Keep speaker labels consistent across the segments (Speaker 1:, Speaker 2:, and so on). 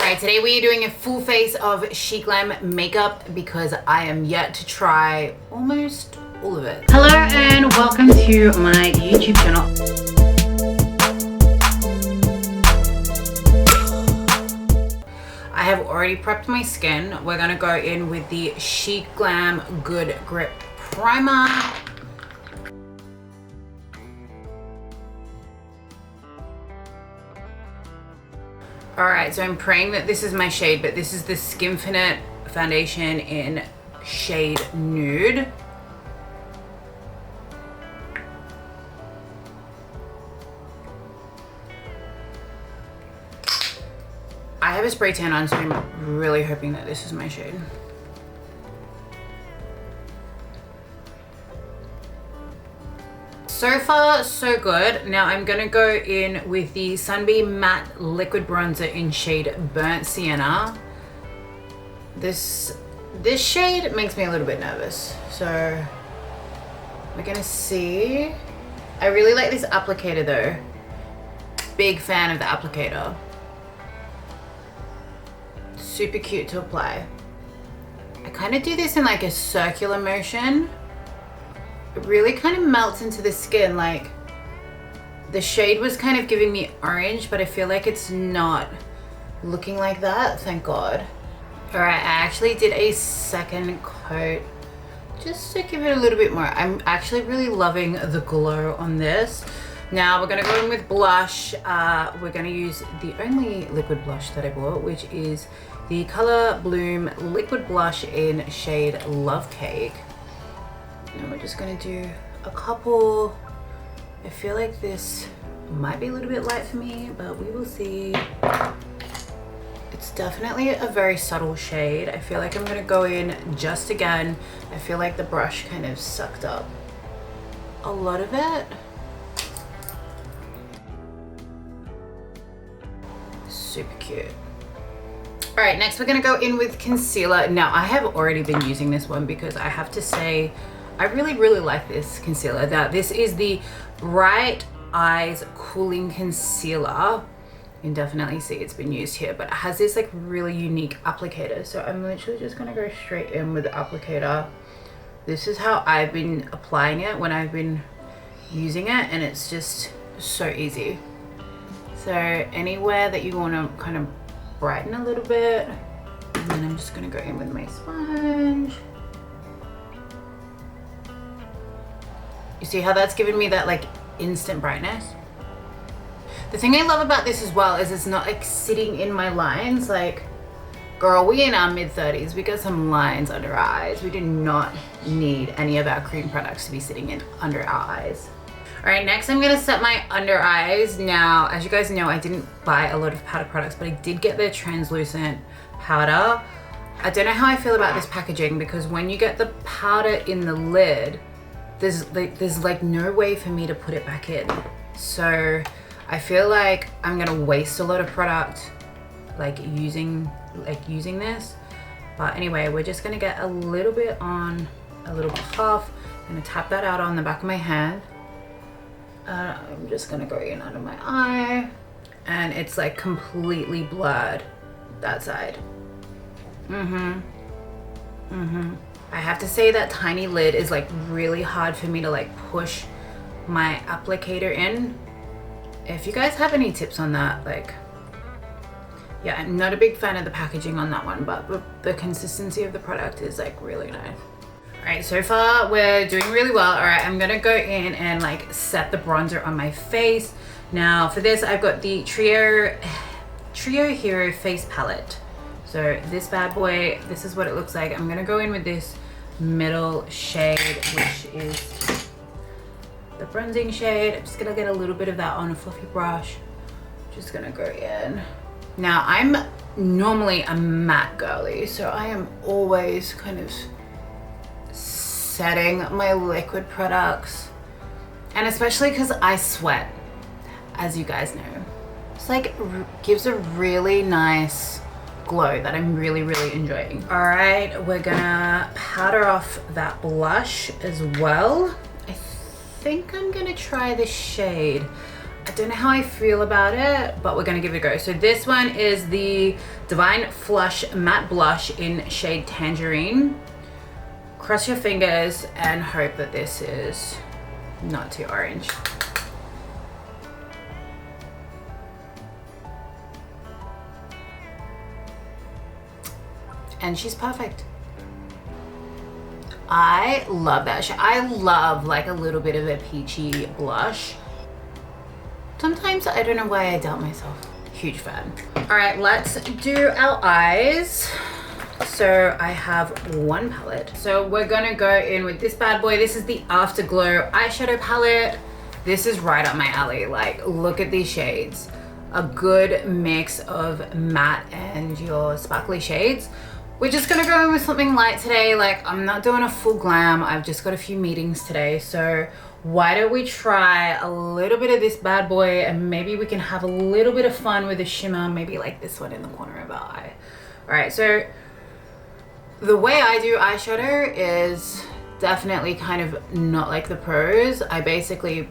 Speaker 1: Alright, today we are doing a full face of SHEGLAM makeup because I am yet to try almost all of it. Hello and welcome to my YouTube channel. I have already prepped my skin. We're gonna go in with the SHEGLAM Good Grip Primer. Alright, so I'm praying that this is my shade, but this is the Skinfinite foundation in shade Nude. I have a spray tan on, so I'm really hoping that this is my shade. So far, so good. Now I'm gonna go in with the Sunbeam Matte Liquid Bronzer in shade Burnt Sienna. This shade makes me a little bit nervous. So we're gonna see. I really like this applicator though. Big fan of the applicator. Super cute to apply. I kind of do this in like a circular motion. It really kind of melts into the skin. Like the shade was kind of giving me orange, but I feel like it's not looking like that, thank God. All right, I actually did a second coat just to give it a little bit more. I'm actually really loving the glow on this. Now we're gonna go in with blush. We're gonna use the only liquid blush that I bought, which is the Color Bloom Liquid Blush in shade Love Cake. And we're just gonna do a couple. I feel like this might be a little bit light for me, but we will see. It's definitely a very subtle shade. I feel like I'm gonna go in just again. I feel like the brush kind of sucked up a lot of it. Super cute. All right, next we're gonna go in with concealer. Now I have already been using this one because I have to say I really like this concealer. Now this is the Bright Eyes Cooling Concealer. You can definitely see it's been used here, but it has this like really unique applicator. So I'm literally just gonna go straight in with the applicator. This is how I've been applying it when I've been using it, and it's just so easy. So anywhere that you want to kind of brighten a little bit, and then I'm just going to go in with my sponge. You see how that's giving me that like instant brightness? The thing I love about this as well is it's not like sitting in my lines. Like, girl, we in our mid-30s, we got some lines under our eyes. We do not need any of our cream products to be sitting in under our eyes. All right, next I'm gonna set my under eyes. Now, as you guys know, I didn't buy a lot of powder products, but I did get the translucent powder. I don't know how I feel about this packaging because when you get the powder in the lid, there's like no way for me to put it back in. So I feel like I'm gonna waste a lot of product like using this. But anyway, we're just gonna get a little bit on a little puff. I'm gonna tap that out on the back of my hand. I'm just gonna go in under my eye, and it's like completely blurred that side. I have to say that tiny lid is like really hard for me to like push my applicator in. If you guys have any tips on that, like, yeah, I'm not a big fan of the packaging on that one, but the consistency of the product is like really nice. All right, so far we're doing really well. All right, I'm gonna go in and like set the bronzer on my face. Now for this, I've got the Trio Hero Face Palette. So this bad boy, this is what it looks like. I'm gonna go in with this middle shade, which is the bronzing shade. I'm just gonna get a little bit of that on a fluffy brush. Just gonna go in. Now I'm normally a matte girly, so I am always kind of setting my liquid products, and especially because I sweat, as you guys know. It's like gives a really nice glow that I'm really enjoying. All right, we're gonna powder off that blush as well. I think I'm gonna try the shade. I don't know how I feel about it, but we're gonna give it a go. So this one is the Divine Flush Matte Blush in shade Tangerine. Cross your fingers and hope that this is not too orange. And she's perfect. I love that. I love like a little bit of a peachy blush. Sometimes I don't know why I doubt myself. Huge fan. All right, let's do our eyes. So I have one palette. So we're gonna go in with this bad boy. This is the Afterglow eyeshadow palette. This is right up my alley. Like, look at these shades. A good mix of matte and your sparkly shades. We're just gonna go in with something light today. Like, I'm not doing a full glam. I've just got a few meetings today. So why don't we try a little bit of this bad boy and maybe we can have a little bit of fun with a shimmer, maybe like this one in the corner of our eye. All right, so the way I do eyeshadow is definitely kind of not like the pros. I basically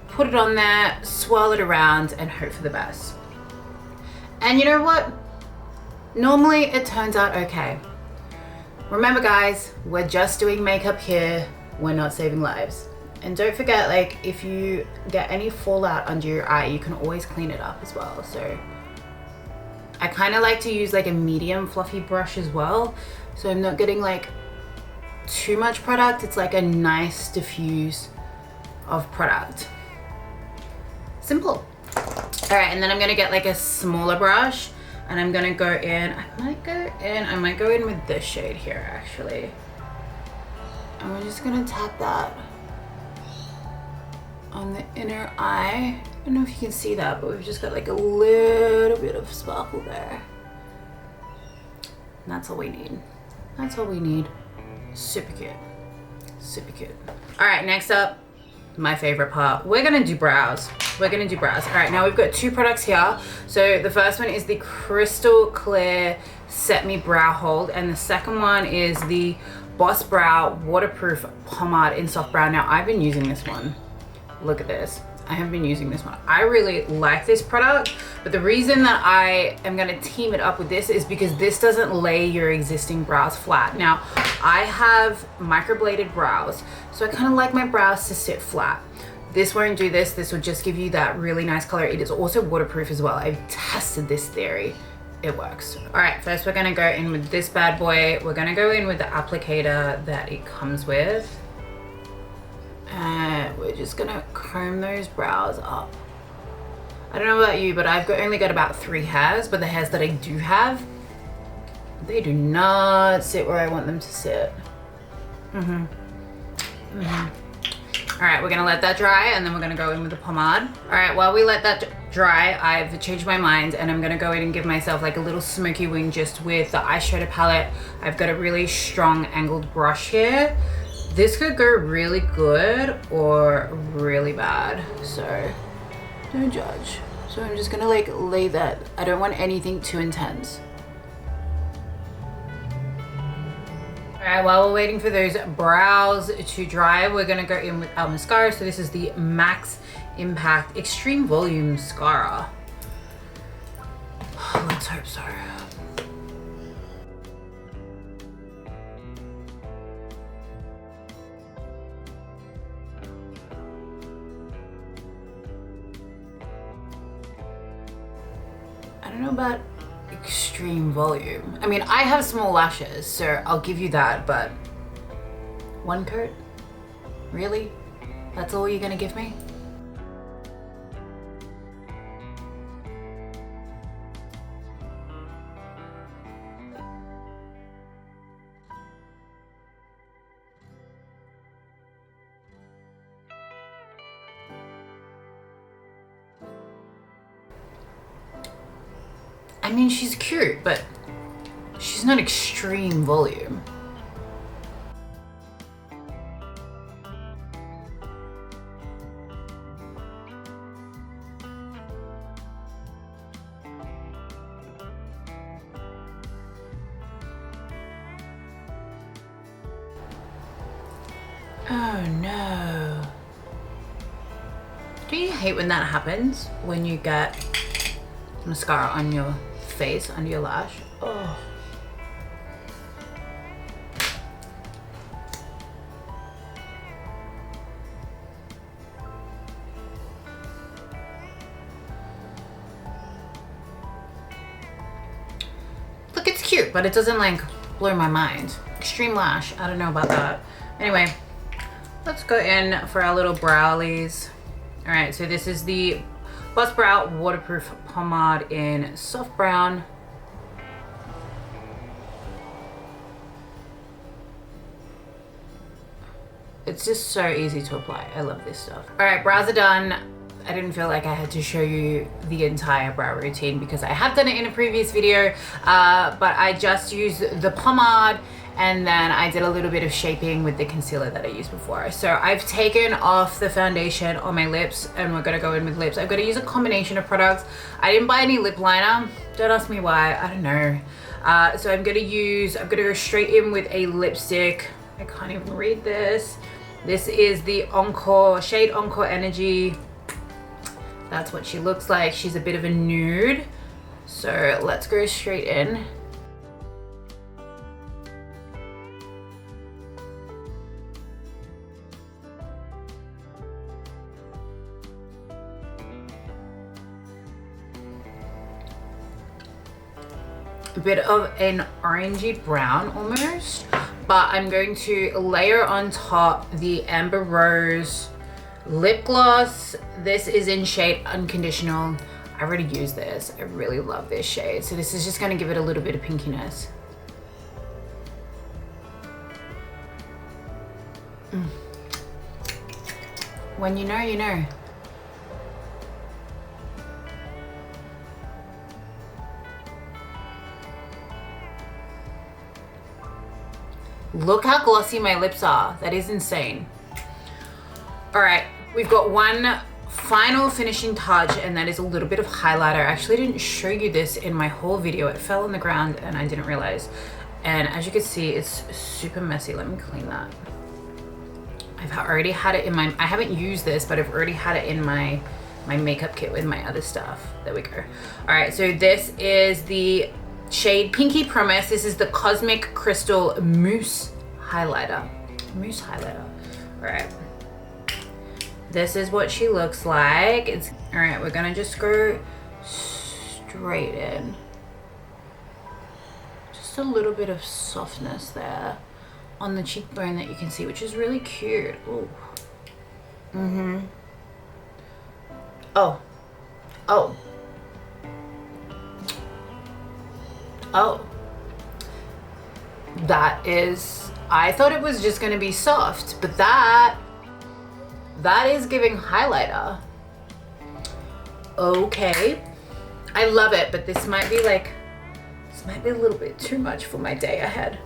Speaker 1: put it on there, swirl it around and hope for the best. And you know what? Normally it turns out okay. Remember guys, we're just doing makeup here. We're not saving lives. And don't forget, like, if you get any fallout under your eye, you can always clean it up as well. So I kind of like to use like a medium fluffy brush as well. So I'm not getting like too much product. It's like a nice diffuse of product. Simple. All right, and then I'm gonna get like a smaller brush and I'm gonna go in, I might go in with this shade here actually. And we're just gonna tap that on the inner eye. I don't know if you can see that, but we've just got like a little bit of sparkle there. And that's all we need. That's all we need. Super cute. Super cute. All right, next up, my favorite part. We're gonna do brows. We're gonna do brows. All right, now we've got two products here. So the first one is the Crystal Clear Set Me Brow Hold, and the second one is the Boss Brow Waterproof Pomade in Soft Brown. Now I've been using this one. Look at this. I have been using this one. I really like this product, but the reason that I am gonna team it up with this is because this doesn't lay your existing brows flat. Now, I have microbladed brows, so I kind of like my brows to sit flat. This won't do this. This will just give you that really nice color. It is also waterproof as well. I've tested this theory. It works. All right, first we're gonna go in with this bad boy. We're gonna go in with the applicator that it comes with. And we're just gonna comb those brows up. I don't know about you, but I've only got about 3 hairs, but the hairs that I do have, they do not sit where I want them to sit. All right, we're gonna let that dry and then we're gonna go in with the pomade. All right, while we let that dry, I've changed my mind and I'm gonna go in and give myself like a little smoky wing just with the eyeshadow palette. I've got a really strong angled brush here. This could go really good or really bad, so don't judge. So I'm just gonna like lay that. I don't want anything too intense. All right, while we're waiting for those brows to dry, we're gonna go in with our mascara. So this is the Max Impact Extreme Volume Mascara. Let's hope so. I don't know about extreme volume. I mean, I have small lashes, so I'll give you that, but one coat? Really? That's all you're gonna give me? I mean, she's cute, but she's not extreme volume. Oh no. Do you hate when that happens? When you get mascara on your face, under your lash. Oh. Look, it's cute, but it doesn't like blow my mind. Extreme lash, I don't know about that. Anyway, let's go in for our little browlies. All right, so this is the Bust Brow Waterproof Pomade in Soft Brown. It's just so easy to apply. I love this stuff. All right, brows are done. I didn't feel like I had to show you the entire brow routine because I have done it in a previous video, but I just used the pomade and then I did a little bit of shaping with the concealer that I used before. So I've taken off the foundation on my lips and we're gonna go in with lips. I've got to use a combination of products. I didn't buy any lip liner. Don't ask me why, I don't know. So I'm gonna go straight in with a lipstick. I can't even read this. This is the Encore, shade Encore Energy. That's what she looks like. She's a bit of a nude. So let's go straight in. A bit of an orangey brown almost, but I'm going to layer on top the Amber Rose lip gloss. This is in shade Unconditional. I already used this. I really love this shade. So this is just gonna give it a little bit of pinkiness. When you know, you know. Look how glossy my lips are. That is insane. All right, we've got one final finishing touch, and that is a little bit of highlighter. I actually didn't show you this in my whole video. It fell on the ground and I didn't realize. And as you can see, it's super messy. Let me clean that. I've already had it in my, I haven't used this, but I've already had it in my makeup kit with my other stuff. There we go. All right, so this is the shade Pinky Promise. This is the Cosmic Crystal Mousse Highlighter. Mousse Highlighter. All right. This is what she looks like. It's all right. We're gonna just go straight in. Just a little bit of softness there on the cheekbone that you can see, which is really cute. Ooh. Oh. Oh. Oh. That is, I thought it was just gonna be soft, but that is giving highlighter. Okay. I love it, but this might be like, this might be a little bit too much for my day ahead.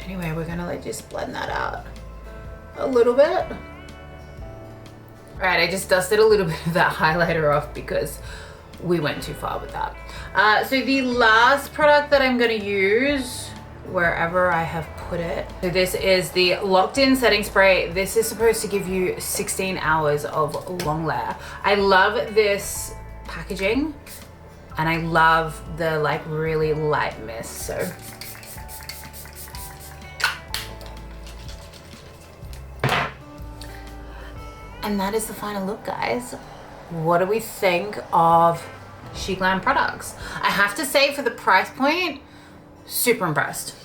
Speaker 1: Anyway, we're gonna like just blend that out a little bit. All right, I just dusted a little bit of that highlighter off because we went too far with that. So the last product that I'm gonna use, wherever I have put it, so this is the Locked In Setting Spray. This is supposed to give you 16 hours of long layer. I love this packaging and I love the like really light mist. So and that is the final look, guys. What do we think of SHEGLAM products? I have to say, for the price point, super impressed.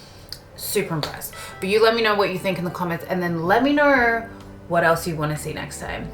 Speaker 1: Super impressed. But you let me know what you think in the comments, and then let me know what else you want to see next time.